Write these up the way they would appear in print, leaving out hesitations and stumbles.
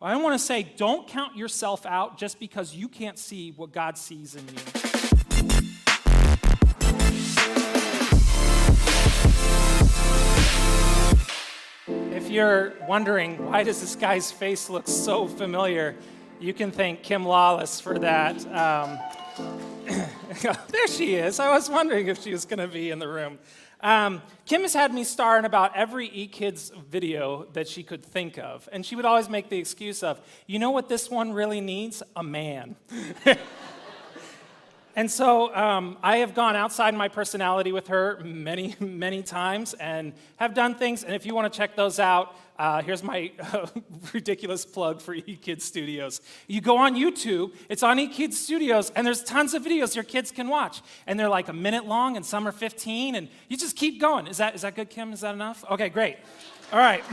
I want to say, don't count yourself out just because you can't see what God sees in you. If you're wondering, why does this guy's face look so familiar, you can thank Kim Lawless for that. There she is. I was wondering if she was going to be in the room. Kim has had me star in about every eKids video that she could think of, and she would always make the excuse of, you know what this one really needs? A man. And so I have gone outside my personality with her many, many times and have done things. And if you want to check those out, here's my ridiculous plug for eKids Studios. You go on YouTube, it's on eKids Studios, and there's tons of videos your kids can watch. And they're like a minute long, and some are 15, and you just keep going. Is that good, Kim? Is that enough? Okay, great. All right.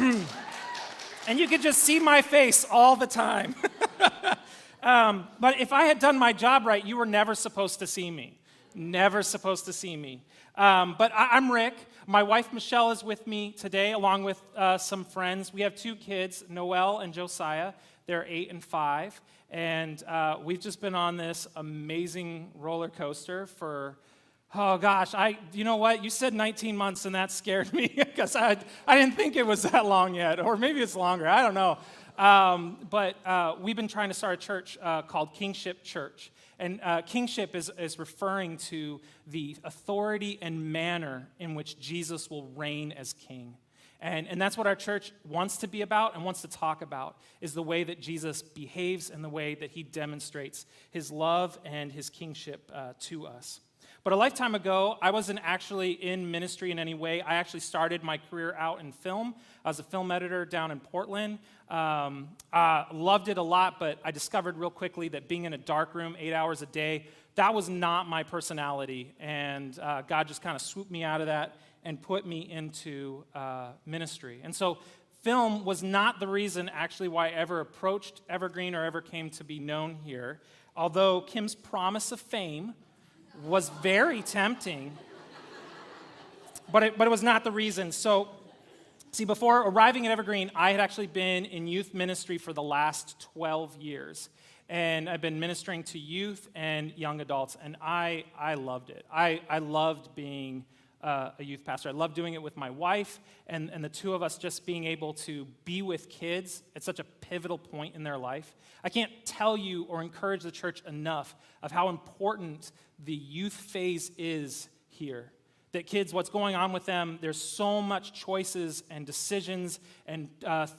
And you can just see my face all the time. But if I had done my job right, you were never supposed to see me. Never supposed to see me. But I'm Rick. My wife, Michelle, is with me today, along with some friends. We have 2 kids, Noelle and Josiah. They're 8 and 5. And we've just been on this amazing roller coaster for, oh gosh, you know what? You said 19 months, and that scared me because I didn't think it was that long yet. Or maybe it's longer. I don't know. But we've been trying to start a church called Kingship.Church. And kingship is referring to the authority and manner in which Jesus will reign as king. And that's what our church wants to be about and wants to talk about, is the way that Jesus behaves and the way that he demonstrates his love and his kingship to us. But a lifetime ago, I wasn't actually in ministry in any way. I actually started my career out in film. I was a film editor down in Portland. Loved it a lot, but I discovered real quickly that being in a dark room 8 hours a day, that was not my personality. And God just kind of swooped me out of that and put me into ministry. And so film was not the reason actually why I ever approached Evergreen or ever came to be known here. Although Kim's promise of fame was very tempting, but it was not the reason. So, see, before arriving at Evergreen, I had actually been in youth ministry for the last 12 years. And I've been ministering to youth and young adults, and I loved it. I loved being a youth pastor. I loved doing it with my wife, and the two of us just being able to be with kids at such a pivotal point in their life. I can't tell you or encourage the church enough of how important the youth phase is here. That kids, what's going on with them, there's so much choices and decisions and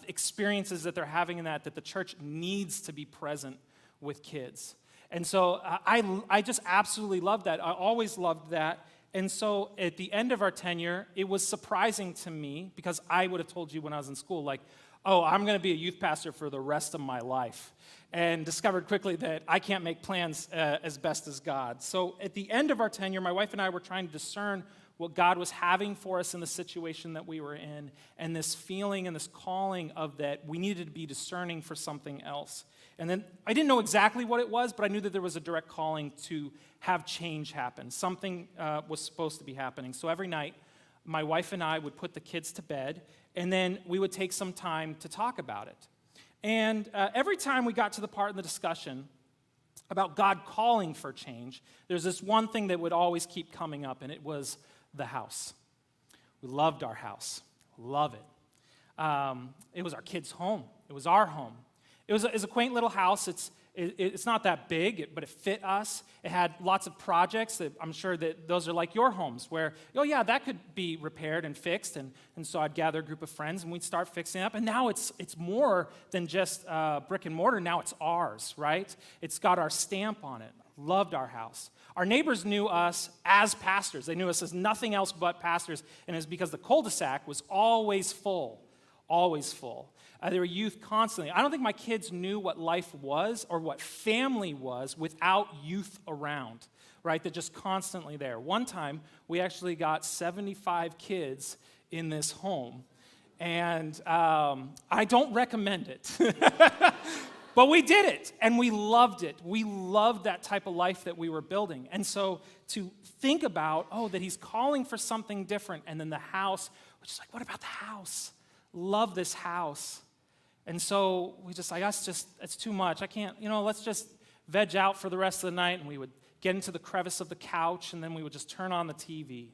experiences that they're having in that the church needs to be present with kids. And so I just absolutely loved that. I always loved that. And so at the end of our tenure, it was surprising to me, because I would have told you when I was in school, like, oh, I'm going to be a youth pastor for the rest of my life. And discovered quickly that I can't make plans as best as God. So at the end of our tenure, my wife and I were trying to discern what God was having for us in the situation that we were in, and this feeling and this calling of that we needed to be discerning for something else. And then I didn't know exactly what it was, but I knew that there was a direct calling to have change happen. Something was supposed to be happening. So every night, my wife and I would put the kids to bed, and then we would take some time to talk about it. And every time we got to the part in the discussion about God calling for change, there's this one thing that would always keep coming up, and it was the house. We loved our house. Love it. It was our kids' home. It was our home. It was a quaint little house. It's not that big, but it fit us. It had lots of projects that I'm sure that those are like your homes, where, oh yeah, that could be repaired and fixed. And so I'd gather a group of friends, and we'd start fixing it up. And now it's more than just brick and mortar. Now it's ours, right? It's got our stamp on it. Loved our house. Our neighbors knew us as pastors. They knew us as nothing else but pastors, and it was because the cul-de-sac was always full. Always full. There were youth constantly. I don't think my kids knew what life was or what family was without youth around, right? They're just constantly there. One time, we actually got 75 kids in this home, and I don't recommend it. But we did it, and we loved it. We loved that type of life that we were building. And so to think about, that he's calling for something different, and then the house, which is like, what about the house? Love this house. And so we just like, it's too much. I can't, let's just veg out for the rest of the night. And we would get into the crevice of the couch, and then we would just turn on the TV.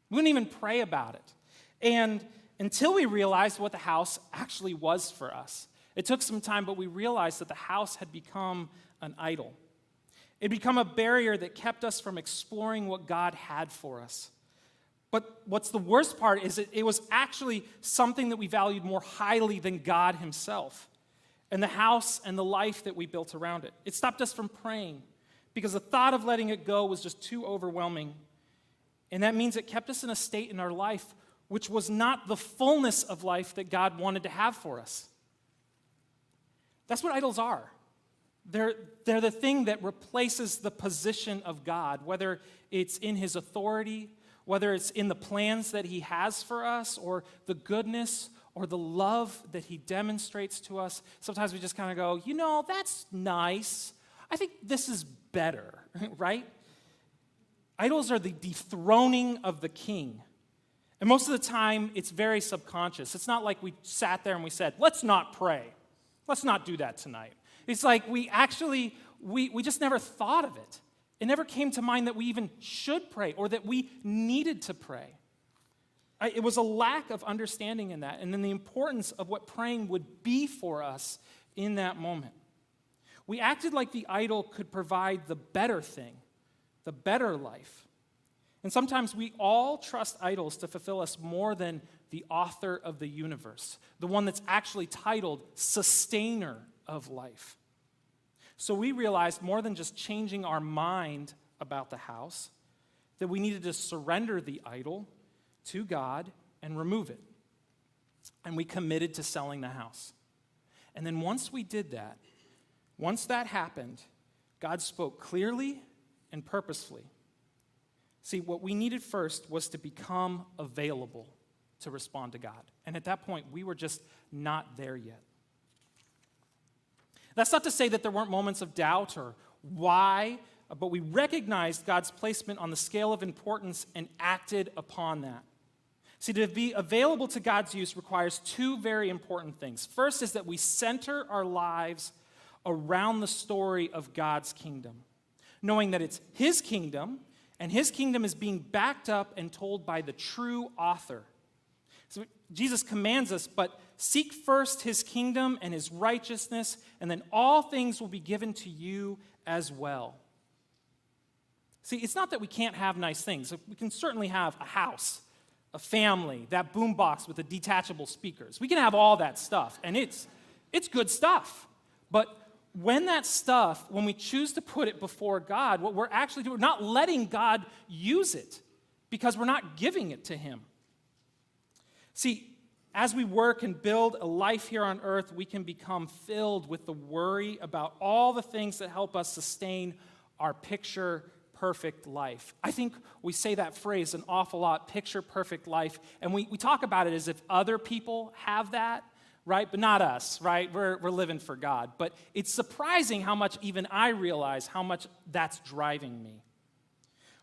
We wouldn't even pray about it. And until we realized what the house actually was for us. It took some time, but we realized that the house had become an idol. It had become a barrier that kept us from exploring what God had for us. But what's the worst part is it was actually something that we valued more highly than God himself, and the house and the life that we built around it. It stopped us from praying because the thought of letting it go was just too overwhelming. And that means it kept us in a state in our life which was not the fullness of life that God wanted to have for us. That's what idols are. They're the thing that replaces the position of God, whether it's in his authority, whether it's in the plans that he has for us, or the goodness or the love that he demonstrates to us. Sometimes we just kind of go, that's nice. I think this is better, right? Idols are the dethroning of the king. And most of the time, it's very subconscious. It's not like we sat there and we said, let's not pray. Let's not do that tonight. It's like we just never thought of it. It never came to mind that we even should pray or that we needed to pray. It was a lack of understanding in that, and then the importance of what praying would be for us in that moment. We acted like the idol could provide the better thing, the better life. And sometimes we all trust idols to fulfill us more than the author of the universe, the one that's actually titled Sustainer of Life. So we realized more than just changing our mind about the house, that we needed to surrender the idol to God and remove it. And we committed to selling the house. And then once we did that, once that happened, God spoke clearly and purposefully. See, what we needed first was to become available to respond to God. And at that point, we were just not there yet. That's not to say that there weren't moments of doubt or why, but we recognized God's placement on the scale of importance and acted upon that. See, to be available to God's use requires two very important things. First is that we center our lives around the story of God's kingdom, knowing that it's his kingdom, and his kingdom is being backed up and told by the true author. So Jesus commands us, but seek first his kingdom and his righteousness, and then all things will be given to you as well. See, it's not that we can't have nice things. We can certainly have a house, a family, that boombox with the detachable speakers. We can have all that stuff, and it's good stuff. But when we choose to put it before God, what we're actually doing, we're not letting God use it because we're not giving it to him. See, as we work and build a life here on earth, we can become filled with the worry about all the things that help us sustain our picture-perfect life. I think we say that phrase an awful lot, picture-perfect life, and we talk about it as if other people have that, right? But not us, right? We're living for God. But it's surprising how much even I realize how much that's driving me.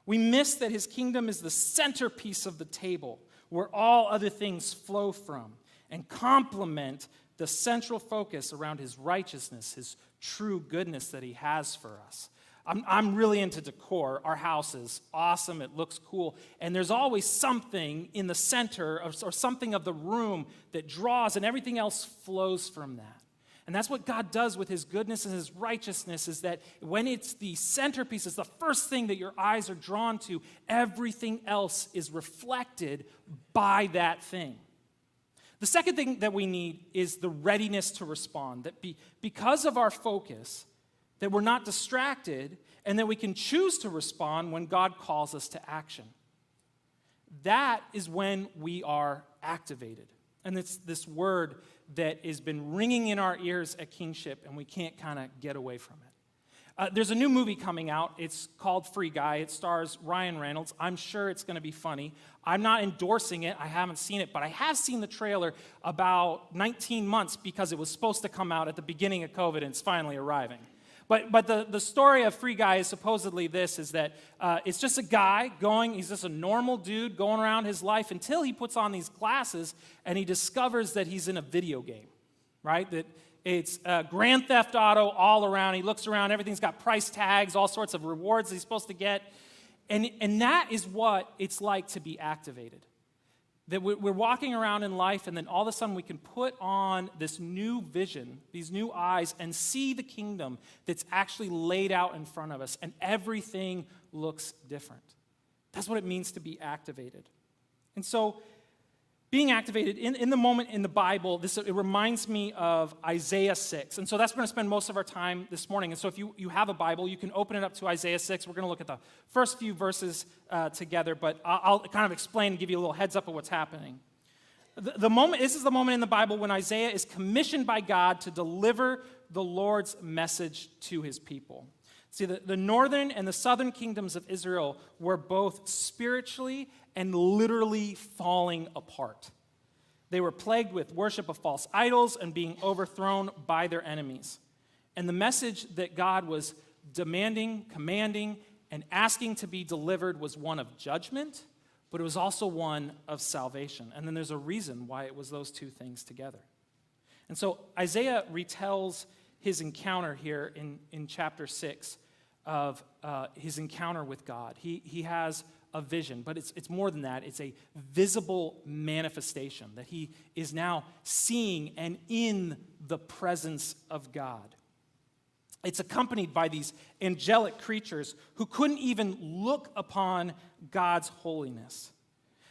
We miss that his kingdom is the centerpiece of the table where all other things flow from and complement the central focus around his righteousness, his true goodness that he has for us. I'm really into decor. Our house is awesome. It looks cool. And there's always something in the center or something of the room that draws, and everything else flows from that. And that's what God does with his goodness and his righteousness, is that when it's the centerpiece, it's the first thing that your eyes are drawn to, everything else is reflected by that thing. The second thing that we need is the readiness to respond, that because of our focus, that we're not distracted, and that we can choose to respond when God calls us to action. That is when we are activated. And it's this word that has been ringing in our ears at Kingship, and we can't kind of get away from it. There's a new movie coming out. It's called Free Guy. It stars Ryan Reynolds. I'm sure it's going to be funny. I'm not endorsing it. I haven't seen it, but I have seen the trailer about 19 months because it was supposed to come out at the beginning of COVID, and it's finally arriving. But the story of Free Guy is supposedly this, is that it's just a guy he's just a normal dude going around his life until he puts on these glasses and he discovers that he's in a video game. right? That it's Grand Theft Auto all around. He looks around, everything's got price tags, all sorts of rewards he's supposed to get. And that is what it's like to be activated. That we're walking around in life, and then all of a sudden we can put on this new vision, these new eyes, and see the kingdom that's actually laid out in front of us, and everything looks different. That's what it means to be activated. And so, being activated in the moment in the Bible, it reminds me of Isaiah 6. And so that's where we're going to spend most of our time this morning. And so if you have a Bible, you can open it up to Isaiah 6. We're going to look at the first few verses together, but I'll kind of explain and give you a little heads up of what's happening. This is the moment in the Bible when Isaiah is commissioned by God to deliver the Lord's message to his people. See, the northern and the southern kingdoms of Israel were both spiritually and literally falling apart. They were plagued with worship of false idols and being overthrown by their enemies. And the message that God was demanding, commanding, and asking to be delivered was one of judgment, but it was also one of salvation. And then there's a reason why it was those two things together. And so Isaiah retells his encounter here in chapter 6 of his encounter with God. He has a vision, but it's more than that. It's a visible manifestation that he is now seeing and in the presence of God. It's accompanied by these angelic creatures who couldn't even look upon God's holiness.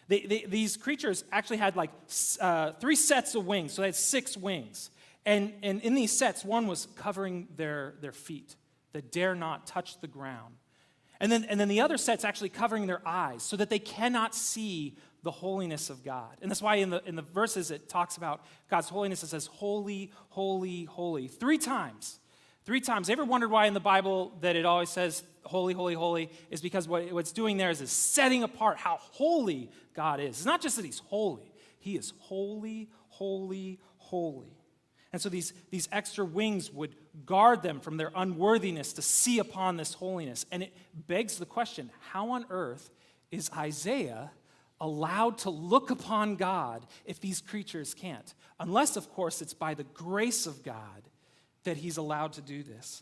These creatures actually had like 3 sets of wings, so they had 6 wings. And in these sets, one was covering their feet that dare not touch the ground. And then the other set's actually covering their eyes so that they cannot see the holiness of God. And that's why in the verses it talks about God's holiness. It says, holy, holy, holy. 3 times. 3 times. Ever wondered why in the Bible that it always says holy, holy, holy? Is because what it's doing there is setting apart how holy God is. It's not just that he's holy. He is holy, holy, holy. And so these extra wings would guard them from their unworthiness to see upon this holiness. And it begs the question, how on earth is Isaiah allowed to look upon God if these creatures can't? Unless, of course, it's by the grace of God that he's allowed to do this.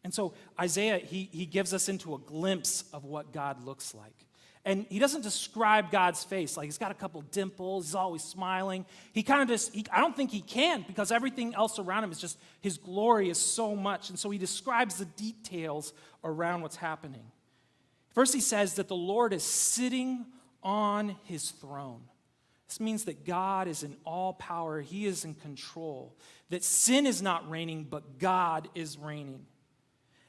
And so Isaiah, he gives us into a glimpse of what God looks like. And he doesn't describe God's face like he's got a couple dimples, he's always smiling. He kind of just, I don't think he can, because everything else around him is just, his glory is so much. And so he describes the details around what's happening. First he says that the Lord is sitting on his throne. This means that God is in all power, he is in control, that sin is not reigning, but God is reigning.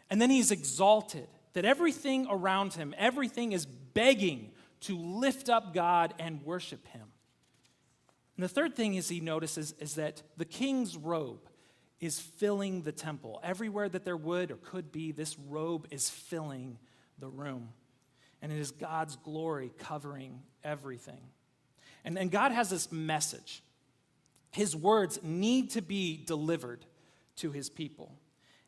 And then he's exalted, that everything around him, everything is begging to lift up God and worship him. And the third thing is he notices is that the king's robe is filling the temple. Everywhere that there would or could be, this robe is filling the room. And it is God's glory covering everything. And God has this message. His words need to be delivered to his people.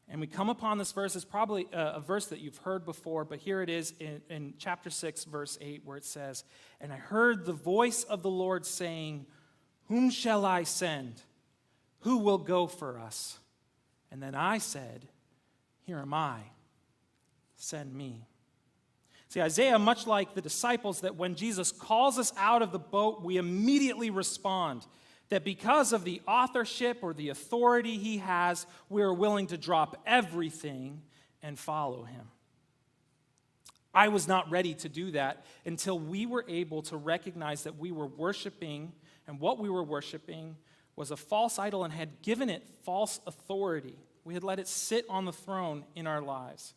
And we come upon this verse. It's probably a verse that you've heard before, but here it is in chapter 6, verse 8, where it says, "And I heard the voice of the Lord saying, 'Whom shall I send? Who will go for us?' And then I said, 'Here am I. Send me.'" See, Isaiah, much like the disciples, that when Jesus calls us out of the boat, we immediately respond. That because of the authorship or the authority he has, we are willing to drop everything and follow him. I was not ready to do that until we were able to recognize that we were worshiping, and what we were worshiping was a false idol and had given it false authority. We had let it sit on the throne in our lives.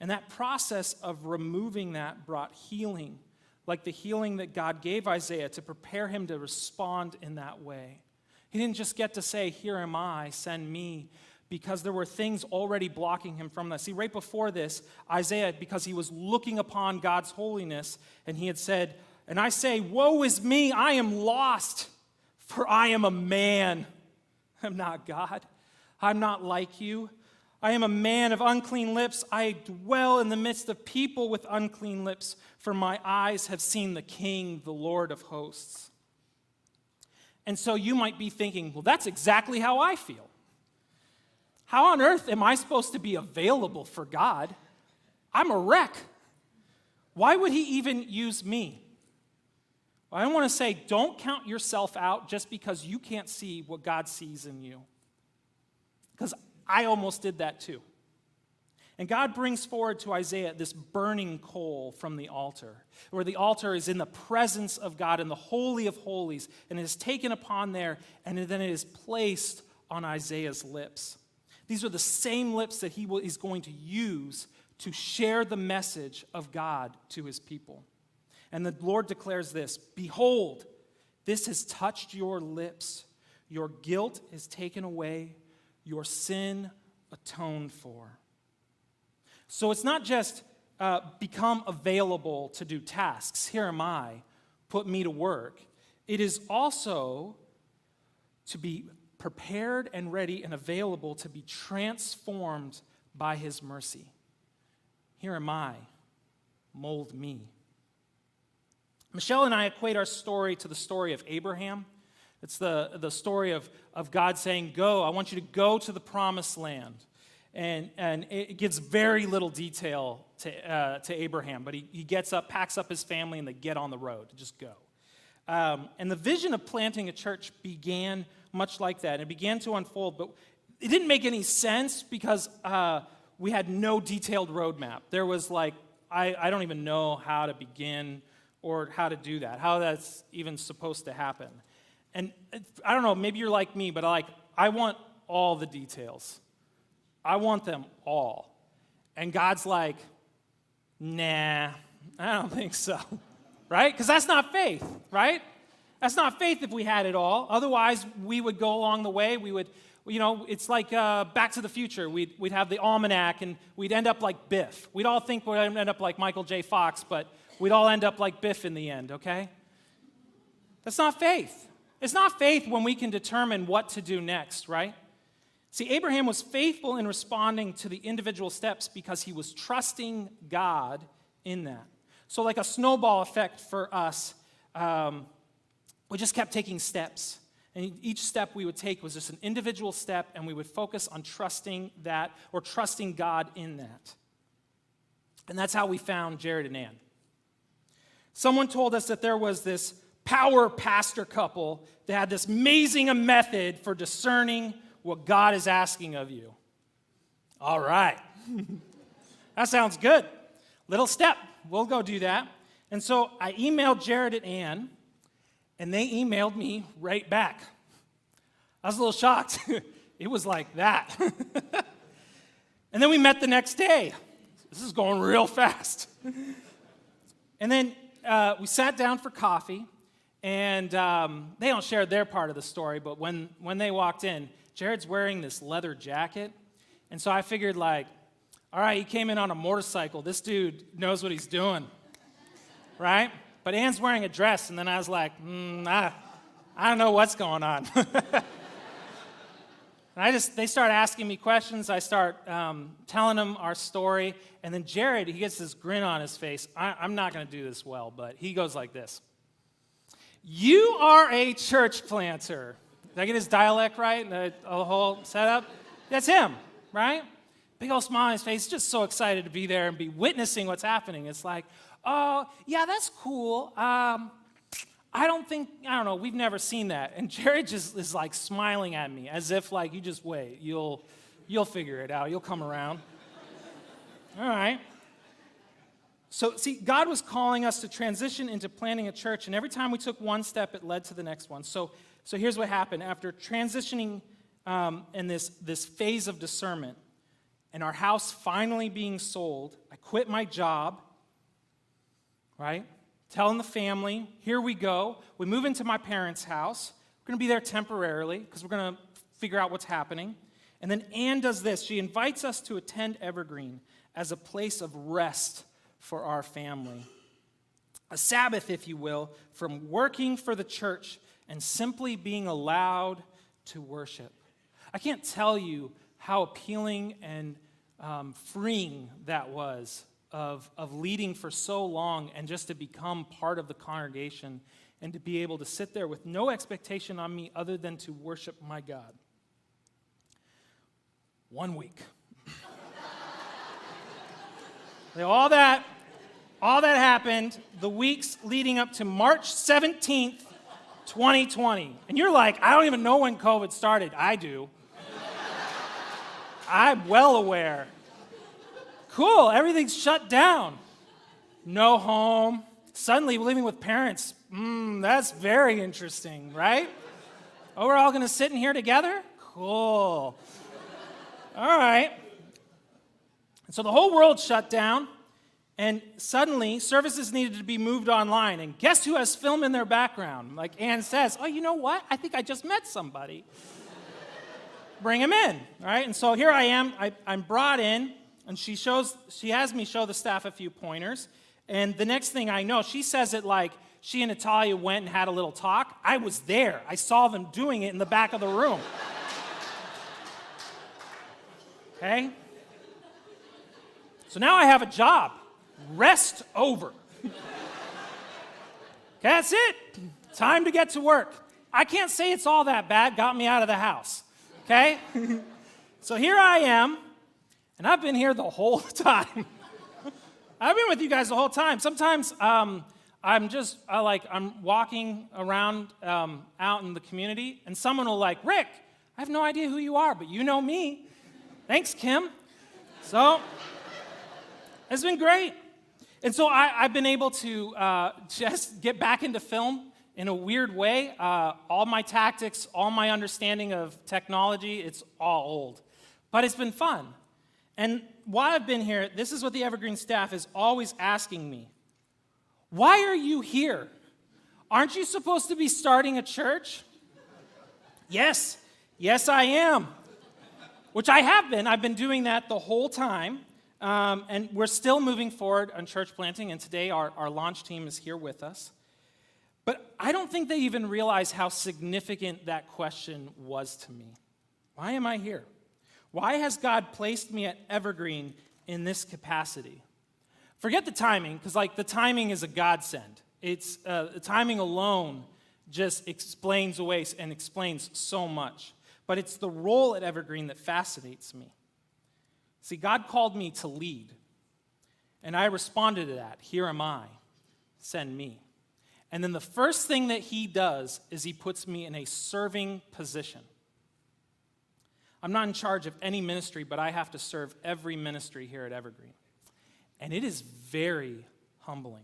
And that process of removing that brought healing, like the healing that God gave Isaiah to prepare him to respond in that way. He didn't just get to say, "Here am I, send me," because there were things already blocking him from that. See, right before this, Isaiah, because he was looking upon God's holiness, and he had said, "And I say, woe is me, I am lost, for I am a man. I'm not God. I'm not like you. I am a man of unclean lips. I dwell in the midst of people with unclean lips, for my eyes have seen the King, the Lord of hosts." And so you might be thinking, well, that's exactly how I feel. How on earth am I supposed to be available for God? I'm a wreck. Why would he even use me? Well, I want to say, don't count yourself out just because you can't see what God sees in you. Because I almost did that too. And God brings forward to Isaiah this burning coal from the altar, where the altar is in the presence of God in the Holy of Holies, and it is taken upon there, and then it is placed on Isaiah's lips. These are the same lips that he is going to use to share the message of God to his people. And the Lord declares this, "Behold, this has touched your lips. Your guilt is taken away, your sin atoned for." So it's not just become available to do tasks. Here am I, put me to work. It is also to be prepared and ready and available to be transformed by his mercy. Here am I, mold me. Michelle and I equate our story to the story of Abraham. It's the story of God saying, go, I want you to go to the promised land. And it gives very little detail to Abraham, but he gets up, packs up his family, and they get on the road to just go. And the vision of planting a church began much like that. It began to unfold, but it didn't make any sense because we had no detailed roadmap. There was like, I don't even know how to begin or how to do that, how that's even supposed to happen. And I don't know, maybe you're like me, but I want all the details. I want them all. And God's like, nah, I don't think so, right? Because that's not faith, right? That's not faith if we had it all. Otherwise, we would go along the way. We would, it's like Back to the Future. We'd have the almanac, and we'd end up like Biff. We'd all think we'd end up like Michael J. Fox, but we'd all end up like Biff in the end, okay? That's not faith. It's not faith when we can determine what to do next, right? See, Abraham was faithful in responding to the individual steps because he was trusting God in that. So like a snowball effect for us, we just kept taking steps. And each step we would take was just an individual step, and we would focus on trusting that or trusting God in that. And that's how we found Jared and Ann. Someone told us that there was this power pastor couple that had this amazing method for discerning what God is asking of you. All right. That sounds good. Little step. We'll go do that. And so I emailed Jared and Ann, and they emailed me right back. I was a little shocked. It was like that. And then we met the next day. This is going real fast. And then we sat down for coffee, and they don't share their part of the story, but when they walked in, Jared's wearing this leather jacket, and so I figured all right, he came in on a motorcycle. This dude knows what he's doing, right? But Ann's wearing a dress, and then I was like, I don't know what's going on. And they start asking me questions. I start telling them our story, and then Jared, he gets this grin on his face. I'm not going to do this well, but he goes like this. You are a church planter. Did I get his dialect right? The whole setup? That's him, right? Big old smile on his face, just so excited to be there and be witnessing what's happening. It's like, oh, yeah, that's cool. I don't know, we've never seen that. And Jared just is like smiling at me as if you just wait, you'll figure it out, you'll come around. All right. So, see, God was calling us to transition into planting a church, and every time we took one step, it led to the next one. So here's what happened. After transitioning in this phase of discernment, and our house finally being sold, I quit my job, right? Telling the family, here we go. We move into my parents' house. We're going to be there temporarily because we're going to figure out what's happening. And then Ann does this. She invites us to attend Evergreen as a place of rest for our family. A Sabbath, if you will, from working for the church and simply being allowed to worship. I can't tell you how appealing and freeing that was of leading for so long and just to become part of the congregation and to be able to sit there with no expectation on me other than to worship my God. 1 week. All that happened the weeks leading up to March 17th, 2020. And you're like, I don't even know when COVID started. I do. I'm well aware. Cool, everything's shut down. No home. Suddenly living with parents. That's very interesting, right? Oh, we're all going to sit in here together? Cool. All right. So the whole world shut down, and suddenly services needed to be moved online. And guess who has film in their background? Like Ann says, oh, you know what? I think I just met somebody. Bring him in, right? And so here I am. I'm brought in, and she has me show the staff a few pointers. And the next thing I know, she says it like she and Natalia went and had a little talk. I was there. I saw them doing it in the back of the room. Okay? So now I have a job. Rest over. Okay, that's it. Time to get to work. I can't say it's all that bad. Got me out of the house. Okay? So here I am, and I've been here the whole time. I've been with you guys the whole time. Sometimes I'm walking around out in the community, and someone will like, Rick, I have no idea who you are, but you know me. Thanks, Kim. So it's been great. And so I've been able to just get back into film in a weird way. All my tactics, all my understanding of technology, it's all old. But it's been fun. And while I've been here, this is what the Evergreen staff is always asking me. Why are you here? Aren't you supposed to be starting a church? Yes, I am. Which I have been. I've been doing that the whole time. And we're still moving forward on church planting, and today our launch team is here with us. But I don't think they even realize how significant that question was to me. Why am I here? Why has God placed me at Evergreen in this capacity? Forget the timing, because the timing is a godsend. It's the timing alone just explains away and explains so much. But it's the role at Evergreen that fascinates me. See, God called me to lead, and I responded to that. Here am I, send me. And then the first thing that he does is he puts me in a serving position. I'm not in charge of any ministry, but I have to serve every ministry here at Evergreen. And it is very humbling.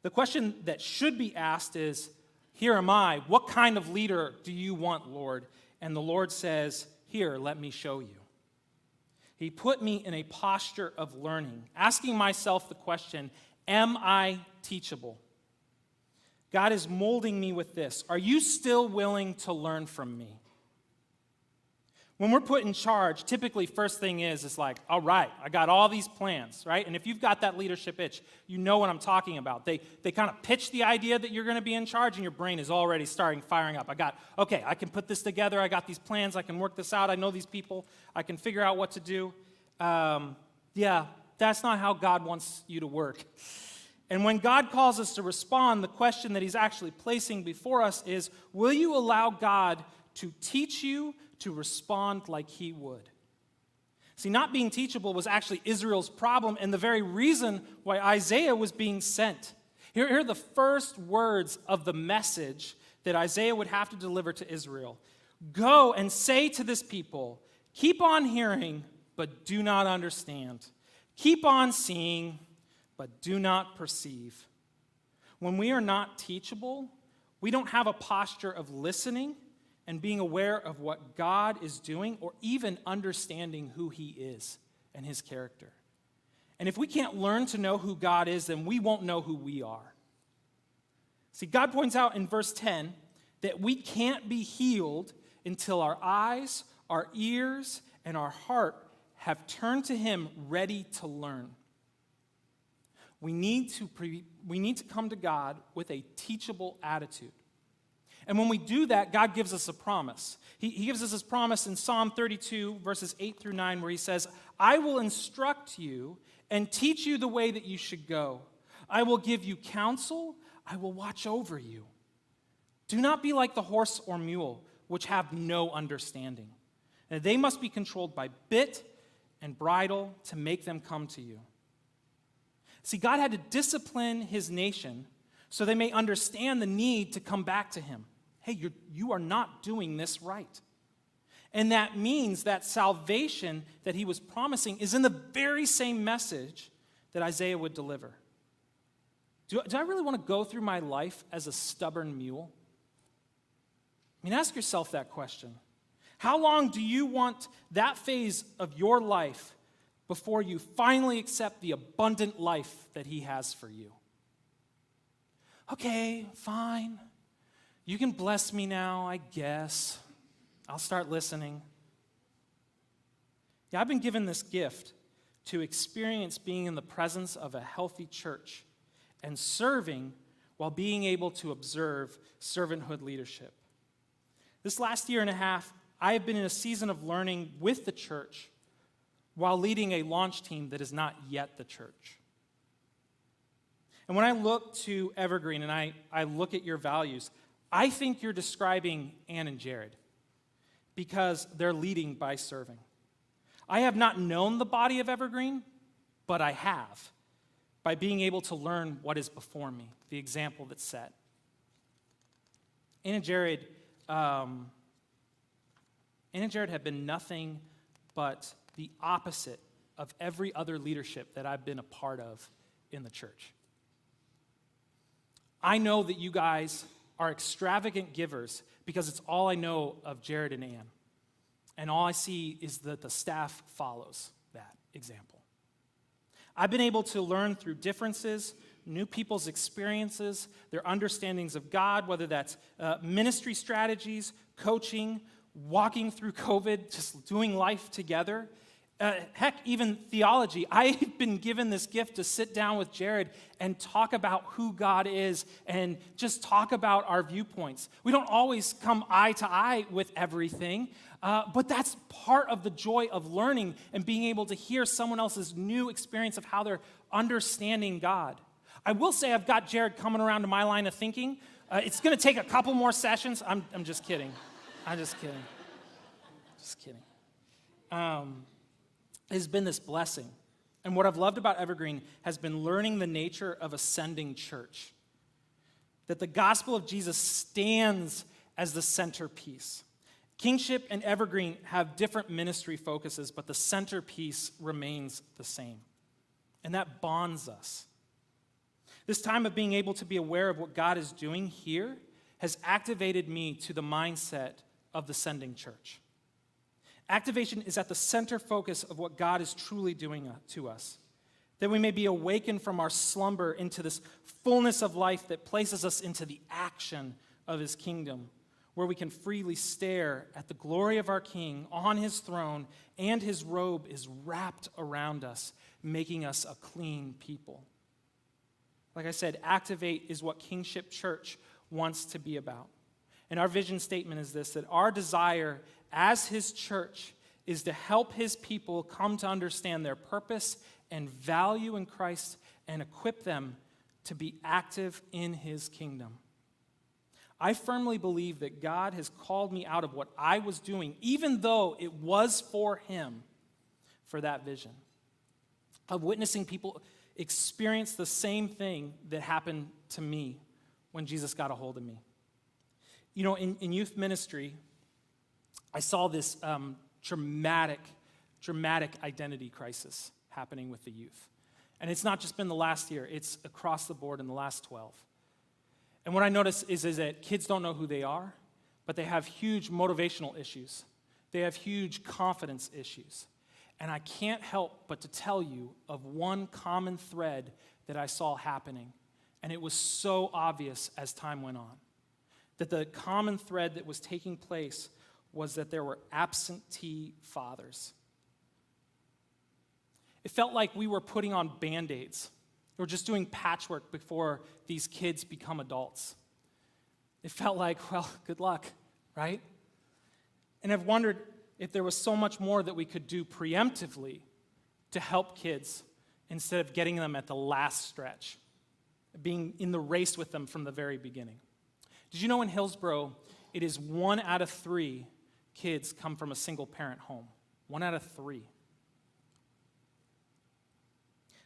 The question that should be asked is, here am I, what kind of leader do you want, Lord? And the Lord says, here, let me show you. He put me in a posture of learning, asking myself the question, am I teachable? God is molding me with this. Are you still willing to learn from me? When we're put in charge, typically first thing is like, all right, I got all these plans, right? And if you've got that leadership itch, you know what I'm talking about. They kind of pitch the idea that you're going to be in charge, and your brain is already firing up. I can put this together. I got these plans. I can work this out. I know these people. I can figure out what to do. That's not how God wants you to work. And when God calls us to respond, the question that he's actually placing before us is, will you allow God to teach you to respond like he would? See, not being teachable was actually Israel's problem and the very reason why Isaiah was being sent. Here are the first words of the message that Isaiah would have to deliver to Israel. Go and say to this people, keep on hearing, but do not understand. Keep on seeing, but do not perceive. When we are not teachable, we don't have a posture of listening and being aware of what God is doing, or even understanding who he is and his character. And if we can't learn to know who God is, then we won't know who we are. See, God points out in verse 10 that we can't be healed until our eyes, our ears, and our heart have turned to him ready to learn. We need to come to God with a teachable attitude. And when we do that, God gives us a promise. He gives us his promise in Psalm 32, verses 8 through 9, where he says, I will instruct you and teach you the way that you should go. I will give you counsel. I will watch over you. Do not be like the horse or mule, which have no understanding. And they must be controlled by bit and bridle to make them come to you. See, God had to discipline his nation so they may understand the need to come back to him. Hey, you are not doing this right. And that means that salvation that he was promising is in the very same message that Isaiah would deliver. Do I really want to go through my life as a stubborn mule? I mean, ask yourself that question. How long do you want that phase of your life before you finally accept the abundant life that he has for you? Okay, fine. You can bless me now, I guess. I'll start listening. Yeah, I've been given this gift to experience being in the presence of a healthy church and serving while being able to observe servanthood leadership. This last year and a half, I have been in a season of learning with the church while leading a launch team that is not yet the church. And when I look to Evergreen and I look at your values, I think you're describing Ann and Jared because they're leading by serving. I have not known the body of Evergreen, but I have by being able to learn what is before me, the example that's set. Ann and Jared have been nothing but the opposite of every other leadership that I've been a part of in the church. I know that you guys are extravagant givers because it's all I know of Jared and Ann. And all I see is that the staff follows that example. I've been able to learn through differences, new people's experiences, their understandings of God, whether that's ministry strategies, coaching, walking through COVID, just doing life together. Heck, even theology. I've been given this gift to sit down with Jared and talk about who God is and just talk about our viewpoints. We don't always come eye to eye with everything, but that's part of the joy of learning and being able to hear someone else's new experience of how they're understanding God. I will say I've got Jared coming around to my line of thinking. It's going to take a couple more sessions. I'm just kidding. I'm just kidding. Just kidding. Has been this blessing. And what I've loved about Evergreen has been learning the nature of ascending church. That the gospel of Jesus stands as the centerpiece. Kingship and Evergreen have different ministry focuses, but the centerpiece remains the same. And that bonds us. This time of being able to be aware of what God is doing here has activated me to the mindset of the sending church. Activation is at the center focus of what God is truly doing to us, that we may be awakened from our slumber into this fullness of life that places us into the action of his kingdom, where we can freely stare at the glory of our King on his throne, and his robe is wrapped around us, making us a clean people. Like I said, activate is what Kingship.Church wants to be about. And our vision statement is this, that our desire as his church is to help his people come to understand their purpose and value in Christ and equip them to be active in his kingdom. I firmly believe that God has called me out of what I was doing, even though it was for him, for that vision of witnessing people experience the same thing that happened to me when Jesus got a hold of me. You know, in youth ministry, I saw this dramatic identity crisis happening with the youth. And it's not just been the last year, it's across the board in the last 12. And what I notice is that kids don't know who they are, but they have huge motivational issues. They have huge confidence issues. And I can't help but to tell you of one common thread that I saw happening. And it was so obvious as time went on. That the common thread that was taking place was that there were absentee fathers. It felt like we were putting on Band-Aids. We're just doing patchwork before these kids become adults. It felt like, well, good luck, right? And I've wondered if there was so much more that we could do preemptively to help kids instead of getting them at the last stretch. being in the race with them from the very beginning. Did you know in Hillsborough, it is 1 out of 3 kids come from a single-parent home? 1 out of 3.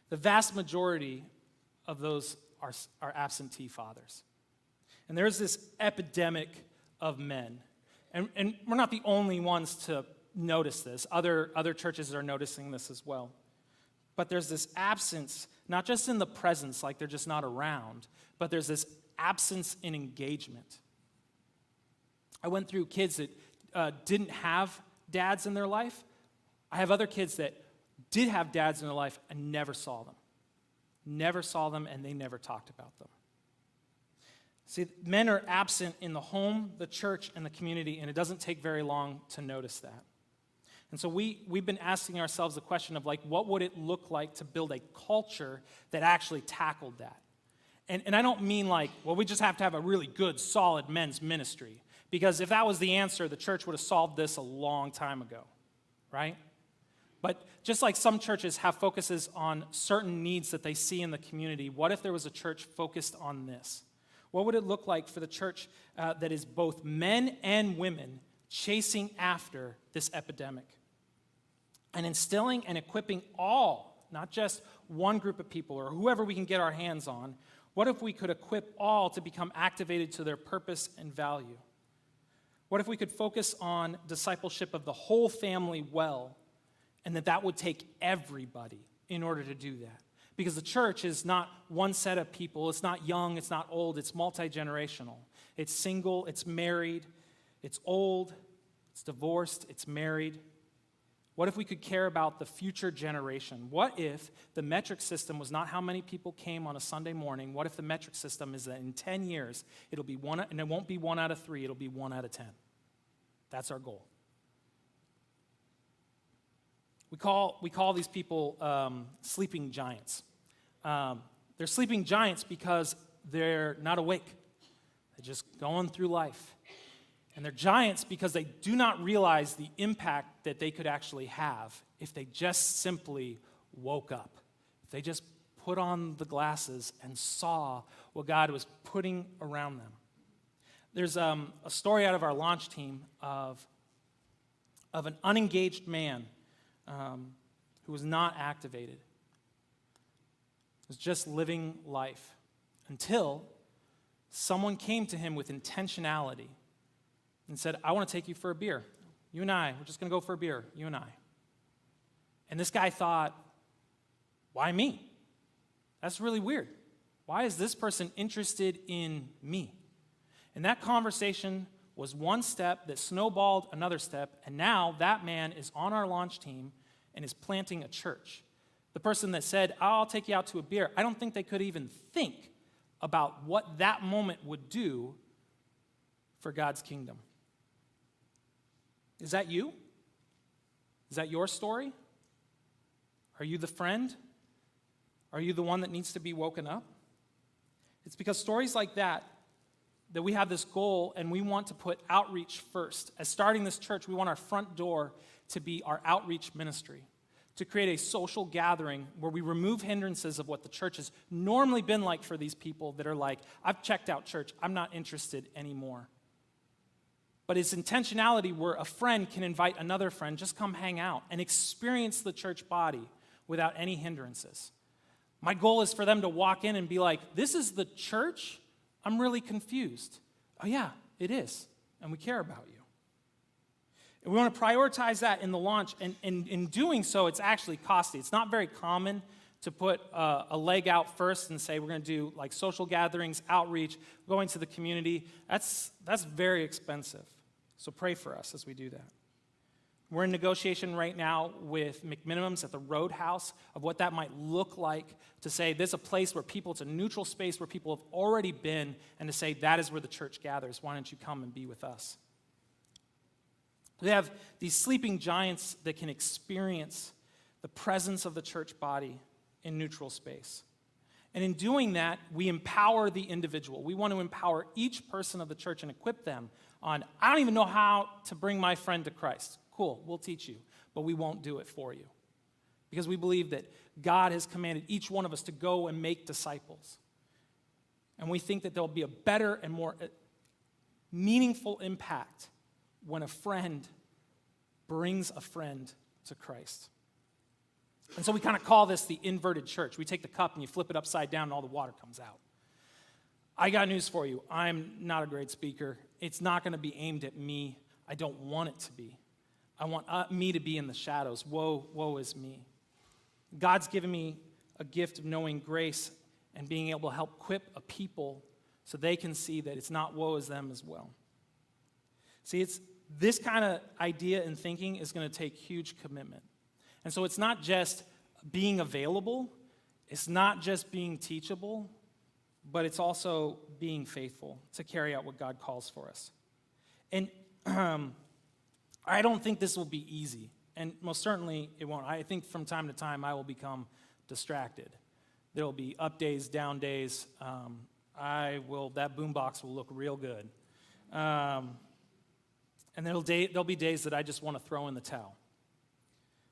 The vast majority of those are absentee fathers. And there's this epidemic of men. And we're not the only ones to notice this. Other churches are noticing this as well. But there's this absence, not just in the presence, like they're just not around, but there's this absence in engagement. I went through kids that didn't have dads in their life. I have other kids that did have dads in their life and never saw them. Never saw them, and they never talked about them. See, men are absent in the home, the church, and the community, and it doesn't take very long to notice that. And so we've been asking ourselves the question of, like, what would it look like to build a culture that actually tackled that? And I don't mean like, well, we just have to have a really good, solid men's ministry. Because if that was the answer, the church would have solved this a long time ago, right? But just like some churches have focuses on certain needs that they see in the community, what if there was a church focused on this? What would it look like for the church that is both men and women chasing after this epidemic? And instilling and equipping all, not just one group of people or whoever we can get our hands on, what if we could equip all to become activated to their purpose and value? What if we could focus on discipleship of the whole family well, and that would take everybody in order to do that? Because the church is not one set of people. It's not young, it's not old, it's multi-generational. It's single, it's married, it's old, it's divorced, it's married. What if we could care about the future generation? What if the metric system was not how many people came on a Sunday morning? What if the metric system is that in 10 years, it'll be one, and it won't be 1 out of 3, it'll be 1 out of 10. That's our goal. We call these people sleeping giants. They're sleeping giants because they're not awake. They're just going through life. And they're giants because they do not realize the impact that they could actually have if they just simply woke up. If they just put on the glasses and saw what God was putting around them. There's a story out of our launch team of an unengaged man who was not activated. Was just living life until someone came to him with intentionality and said, I want to take you for a beer. You and I, we're just going to go for a beer, you and I. And this guy thought, why me? That's really weird. Why is this person interested in me? And that conversation was one step that snowballed another step, and now that man is on our launch team and is planting a church. The person that said, I'll take you out to a beer, I don't think they could even think about what that moment would do for God's kingdom. Is that you? Is that your story? Are you the friend? Are you the one that needs to be woken up? It's because stories like that we have this goal and we want to put outreach first. As starting this church, we want our front door to be our outreach ministry, to create a social gathering where we remove hindrances of what the church has normally been like for these people that are like, I've checked out church, I'm not interested anymore. But it's intentionality where a friend can invite another friend, just come hang out and experience the church body without any hindrances. My goal is for them to walk in and be like, this is the church? I'm really confused. Oh yeah, it is, and we care about you. And we want to prioritize that in the launch, and in doing so, it's actually costly. It's not very common to put a leg out first and say we're going to do like social gatherings, outreach, going to the community. That's very expensive. So pray for us as we do that. We're in negotiation right now with McMinimums at the Roadhouse of what that might look like to say there's a place where people, it's a neutral space where people have already been, and to say that is where the church gathers. Why don't you come and be with us? We have these sleeping giants that can experience the presence of the church body in neutral space. And in doing that, we empower the individual. We want to empower each person of the church and equip them on, I don't even know how to bring my friend to Christ. Cool, we'll teach you, but we won't do it for you. Because we believe that God has commanded each one of us to go and make disciples. And we think that there'll be a better and more meaningful impact when a friend brings a friend to Christ. And so we kind of call this the inverted church. We take the cup and you flip it upside down and all the water comes out. I got news for you. I'm not a great speaker. It's not going to be aimed at me. I don't want it to be. I want me to be in the shadows. Woe is me. God's given me a gift of knowing grace and being able to help equip a people so they can see that it's not woe is them as well. See, it's this kind of idea and thinking is going to take huge commitment. And so it's not just being available, it's not just being teachable, but it's also being faithful to carry out what God calls for us. And I don't think this will be easy, and most certainly it won't. I think from time to time I will become distracted. There will be up days, down days. That boombox will look real good. And there'll be days that I just want to throw in the towel.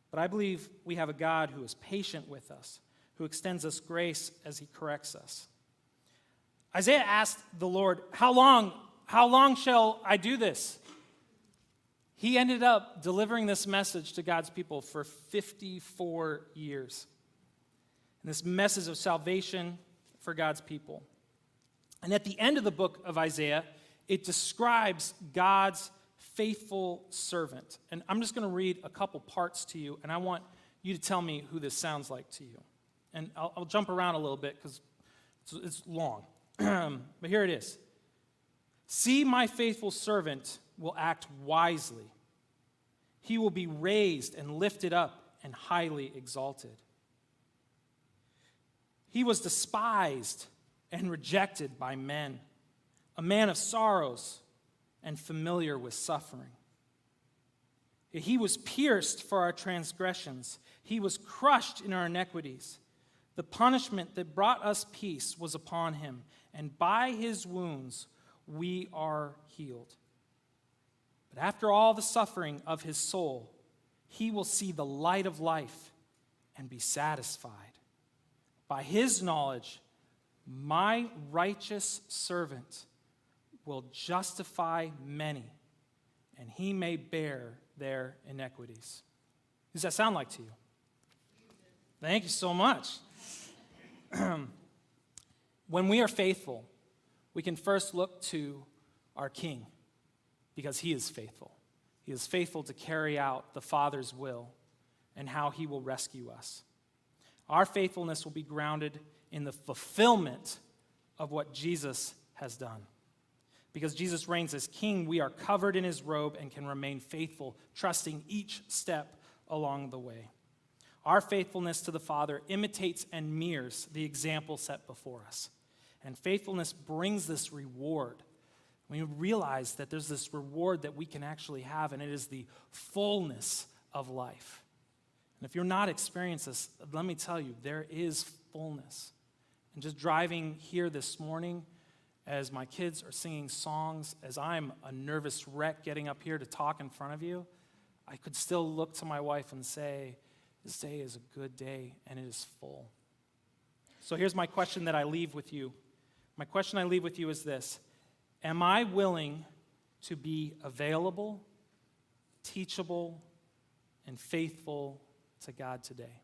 But I believe we have a God who is patient with us, who extends us grace as he corrects us. Isaiah asked the Lord, how long shall I do this? He ended up delivering this message to God's people for 54 years. And this message of salvation for God's people. And at the end of the book of Isaiah, it describes God's faithful servant. And I'm just going to read a couple parts to you, and I want you to tell me who this sounds like to you. And I'll jump around a little bit because it's long. But here it is. See, my faithful servant will act wisely. He will be raised and lifted up and highly exalted. He was despised and rejected by men, a man of sorrows and familiar with suffering. He was pierced for our transgressions. He was crushed in our iniquities. The punishment that brought us peace was upon him, and by his wounds we are healed. But after all the suffering of his soul, he will see the light of life and be satisfied. By his knowledge, my righteous servant will justify many, and he may bear their iniquities. Does that sound like to you? Thank you so much. When we are faithful, we can first look to our King because he is faithful. He is faithful to carry out the Father's will and how he will rescue us. Our faithfulness will be grounded in the fulfillment of what Jesus has done. Because Jesus reigns as King, we are covered in his robe and can remain faithful, trusting each step along the way. Our faithfulness to the Father imitates and mirrors the example set before us. And faithfulness brings this reward. We realize that there's this reward that we can actually have, and it is the fullness of life. And if you're not experiencing this, let me tell you, there is fullness. And just driving here this morning, as my kids are singing songs, as I'm a nervous wreck getting up here to talk in front of you, I could still look to my wife and say, this day is a good day, and it is full. So here's my question that I leave with you. My question I leave with you is this: am I willing to be available, teachable, and faithful to God today?